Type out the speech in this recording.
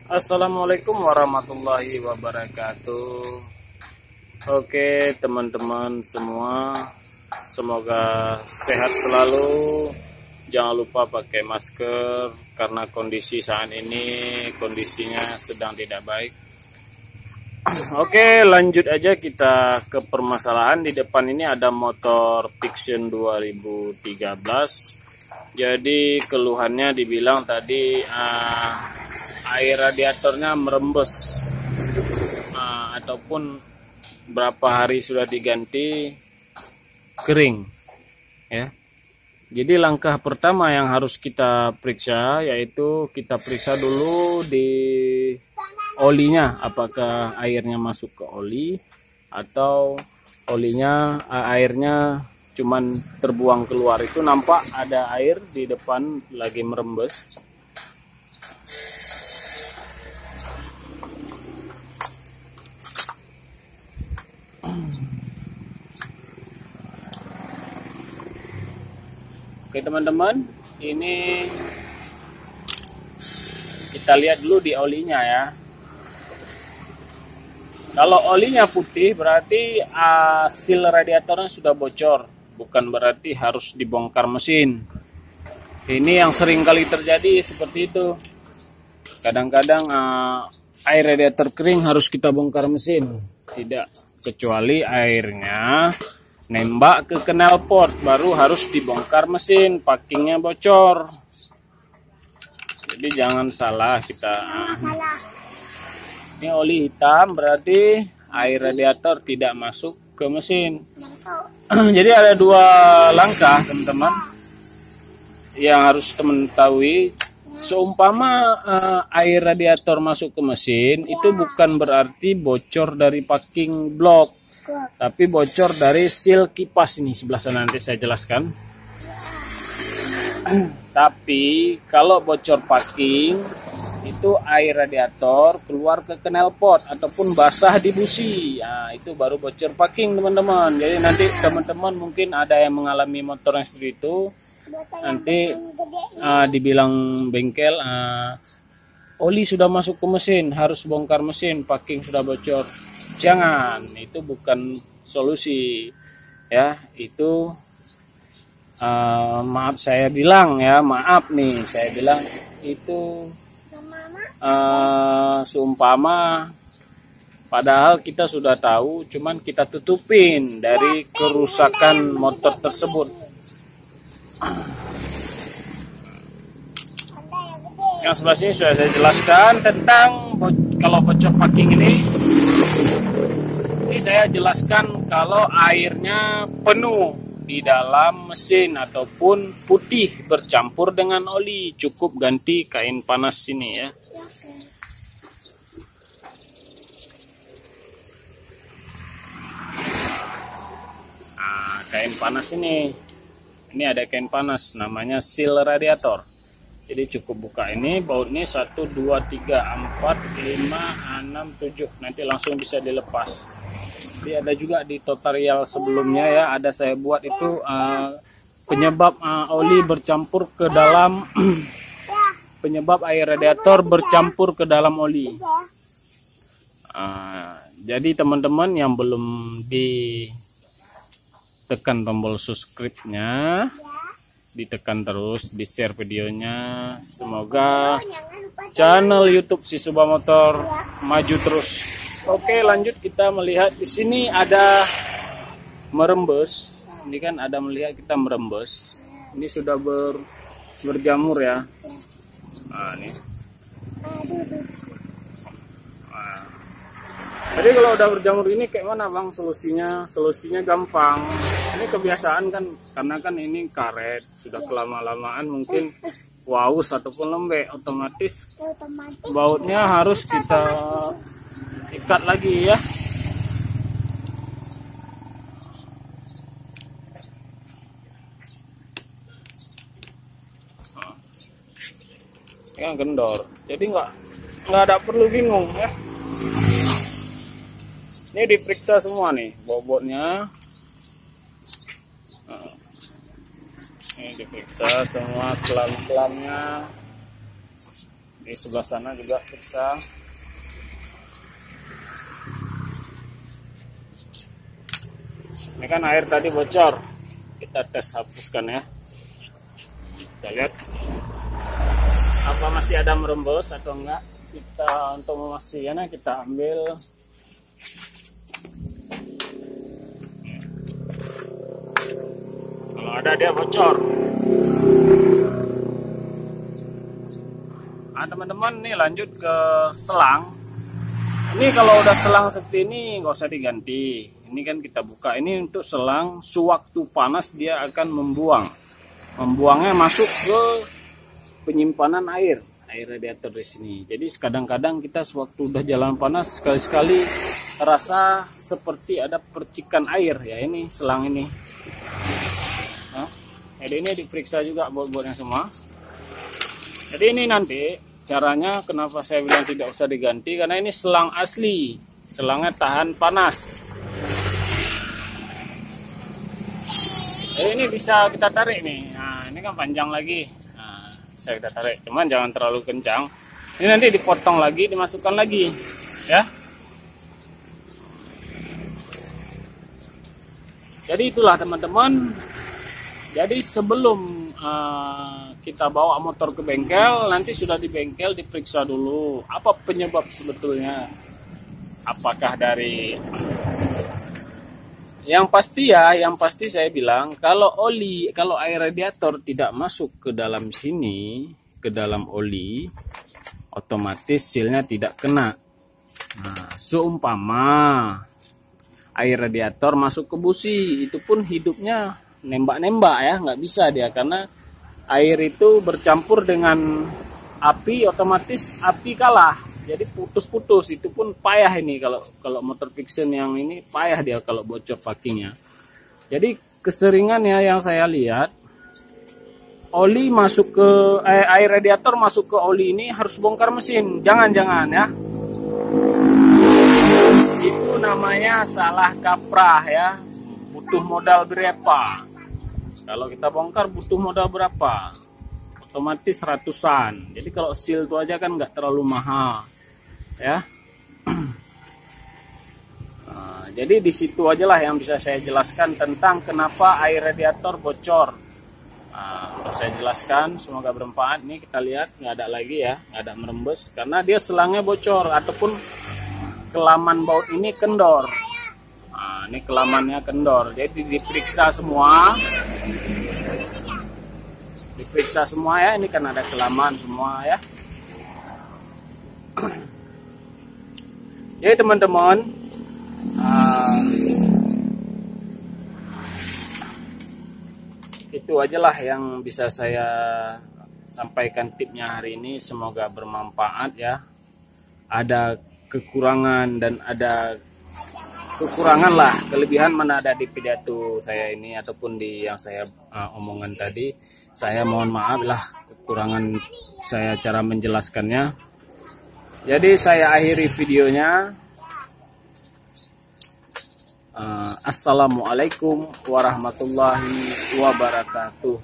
Assalamualaikum warahmatullahi wabarakatuh. Oke teman-teman semua, semoga sehat selalu. Jangan lupa pakai masker karena kondisi saat ini kondisinya sedang tidak baik. Oke, lanjut aja kita ke permasalahan. Di depan ini ada motor Fiction 2013. Jadi keluhannya dibilang tadi air radiatornya merembes, ataupun berapa hari sudah diganti kering ya. Jadi langkah pertama yang harus kita periksa yaitu kita periksa dulu di olinya, apakah airnya masuk ke oli atau airnya cuman terbuang keluar. Itu nampak ada air di depan lagi merembes. Oke teman-teman, ini kita lihat dulu di olinya ya. Kalau olinya putih berarti seal radiatornya sudah bocor, bukan berarti harus dibongkar mesin. Ini yang sering kali terjadi seperti itu. Kadang-kadang air radiator kering harus kita bongkar mesin. Tidak, kecuali airnya nembak ke knalpot baru harus dibongkar mesin, packingnya bocor. Jadi jangan salah kita. Ini oli hitam berarti air radiator tidak masuk ke mesin. Jadi ada dua langkah teman-teman yang harus teman ketahui. Seumpama air radiator masuk ke mesin, itu bukan berarti bocor dari packing blok, tapi bocor dari seal kipas ini sebelah sana, nanti saya jelaskan. Tapi kalau bocor packing itu air radiator keluar ke knalpot ataupun basah di busi, nah, itu baru bocor packing teman-teman. Jadi nanti teman-teman mungkin ada yang mengalami motor yang seperti itu, nanti dibilang bengkel oli sudah masuk ke mesin, harus bongkar mesin, packing sudah bocor. Jangan, itu bukan solusi ya. Itu maaf saya bilang ya, maaf nih saya bilang itu seumpama padahal kita sudah tahu, cuman kita tutupin dari kerusakan motor tersebut. Yang sebelah sini sudah saya jelaskan tentang kalau bocor packing ini. Ini saya jelaskan kalau airnya penuh di dalam mesin ataupun putih bercampur dengan oli, cukup ganti kain panas sini ya. Nah, kain panas ini ada kain panas namanya seal radiator. Jadi cukup buka ini, bautnya 1, 2, 3, 4, 5, 6, 7. Nanti langsung bisa dilepas. Jadi ada juga di tutorial sebelumnya ya, ada saya buat itu penyebab oli bercampur ke dalam penyebab air radiator bercampur ke dalam oli. Jadi teman-teman yang belum ditekan tombol subscribe-nya, ditekan terus, di share videonya. Semoga channel YouTube Si Subah Motor maju terus. Oke, lanjut kita melihat di sini ada merembes. Ini kan ada melihat kita merembes. Ini sudah berjamur ya. Nah, ini. Nah. Jadi kalau udah berjamur ini kayak mana bang solusinya? Solusinya gampang. Ini kebiasaan kan, karena kan ini karet sudah kelama-lamaan mungkin waus ataupun lembek, otomatis bautnya harus kita ikat lagi ya. Ini kan kendor, jadi nggak ada perlu bingung ya. Ini diperiksa semua nih bobotnya. Ini diperiksa semua kelam-kelamnya. Di sebelah sana juga periksa. Ini kan air tadi bocor, kita tes hapuskan ya. Kita lihat apa masih ada merembes atau enggak. Kita untuk memastikannya kita ambil kalau ada dia bocor. Nah teman-teman, nih lanjut ke selang. Ini kalau udah selang seperti ini nggak usah diganti. Ini kan kita buka, ini untuk selang sewaktu panas dia akan membuangnya masuk ke penyimpanan air radiator di sini. Jadi kadang-kadang kita sewaktu udah jalan panas sekali-sekali terasa seperti ada percikan air ya, ini selang ini. Nah, jadi ini diperiksa juga baut-bautnya semua. Jadi ini nanti caranya kenapa saya bilang tidak usah diganti, karena ini selang asli, selangnya tahan panas. Jadi ini bisa kita tarik nih. Nah, ini kan panjang lagi. Nah, bisa kita tarik, cuman jangan terlalu kencang. Ini nanti dipotong lagi, dimasukkan lagi, ya. Jadi itulah teman-teman. Jadi sebelum kita bawa motor ke bengkel, nanti sudah di bengkel diperiksa dulu apa penyebab sebetulnya. Apakah dari yang pasti saya bilang kalau air radiator tidak masuk ke dalam sini, ke dalam oli, otomatis sealnya tidak kena. Nah, seumpama air radiator masuk ke busi, itu pun hidupnya nembak-nembak ya, nggak bisa dia, karena air itu bercampur dengan api, otomatis api kalah. Jadi putus-putus, itu pun payah ini kalau motor fiction yang ini payah dia kalau bocor packingnya. Jadi keseringannya yang saya lihat, oli masuk ke air radiator masuk ke oli ini harus bongkar mesin. Jangan ya. Itu namanya salah kaprah ya. Butuh modal berapa? Kalau kita bongkar butuh modal berapa? Otomatis ratusan. Jadi kalau seal itu aja kan nggak terlalu mahal. Ya, nah, jadi di situ aja lah yang bisa saya jelaskan tentang kenapa air radiator bocor. Nah, udah saya jelaskan, semoga bermanfaat. Nih kita lihat nggak ada lagi ya, nggak ada merembes karena dia selangnya bocor ataupun kelaman baut ini kendor. Nah, ini kelamannya kendor, jadi diperiksa semua ya. Ini kan ada kelaman semua ya. Jadi teman-teman, itu aja lah yang bisa saya sampaikan tipnya hari ini. Semoga bermanfaat ya. Ada kekurangan dan ada kekurangan lah, kelebihan mana ada di pidato saya ini ataupun di yang saya omongan tadi. Saya mohon maaf lah kekurangan saya cara menjelaskannya. Jadi saya akhiri videonya. Assalamualaikum warahmatullahi wabarakatuh.